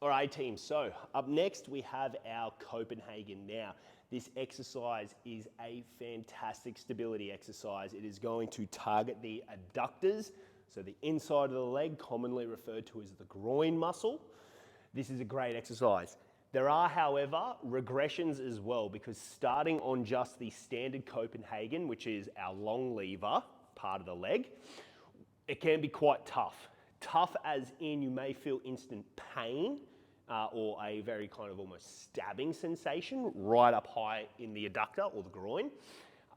All right, team, so up next we have our Copenhagen. Now, this exercise is a fantastic stability exercise. It is going to target the adductors, so the inside of the leg, commonly referred to as the groin muscle. This is a great exercise. There are, however, regressions as well, because starting on just the standard Copenhagen, which is our long lever part of the leg, it can be quite tough. Tough as in you may feel instant pain or a very kind of almost stabbing sensation right up high in the adductor or the groin.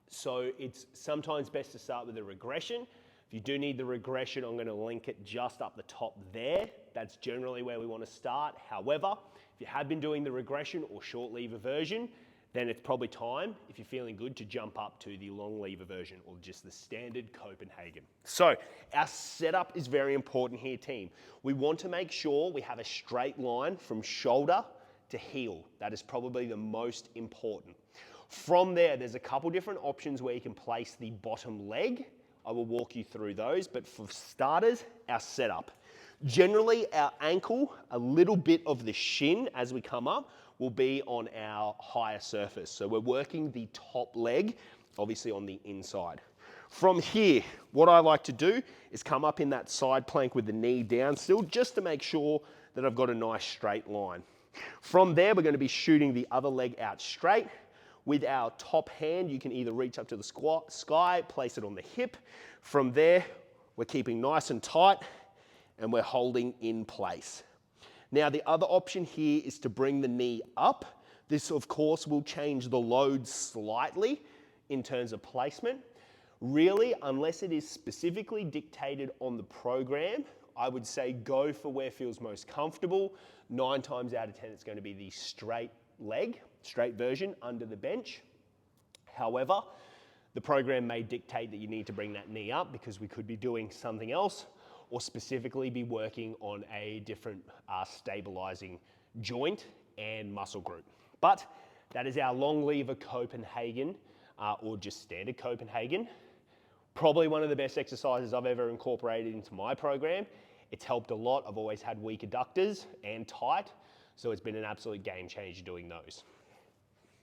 So it's sometimes best to start with a regression. If you do need the regression, I'm going to link it just up the top there. That's generally where we want to start. However, if you have been doing the regression or short lever version, then it's probably time, if you're feeling good, to jump up to the long lever version or just the standard Copenhagen. So our setup is very important here, team. We want to make sure we have a straight line from shoulder to heel. That is probably the most important. From there, there's a couple different options where you can place the bottom leg. I will walk you through those, but for starters, our setup. Generally, our ankle, a little bit of the shin as we come up, will be on our higher surface. So we're working the top leg, obviously on the inside. From here, what I like to do is come up in that side plank with the knee down still, just to make sure that I've got a nice straight line. From there, we're going to be shooting the other leg out straight. With our top hand, you can either reach up to the sky, place it on the hip. From there, we're keeping nice and tight, and we're holding in place. Now, the other option here is to bring the knee up. This, of course, will change the load slightly in terms of placement. Really, unless it is specifically dictated on the program, I would say go for where feels most comfortable. 9 times out of 10, it's going to be the straight leg, straight version under the bench. However, the program may dictate that you need to bring that knee up because we could be doing something else, or specifically be working on a different stabilizing joint and muscle group. But that is our long lever Copenhagen, or just standard Copenhagen. Probably one of the best exercises I've ever incorporated into my program. It's helped a lot. I've always had weak adductors and tight, so it's been an absolute game changer doing those.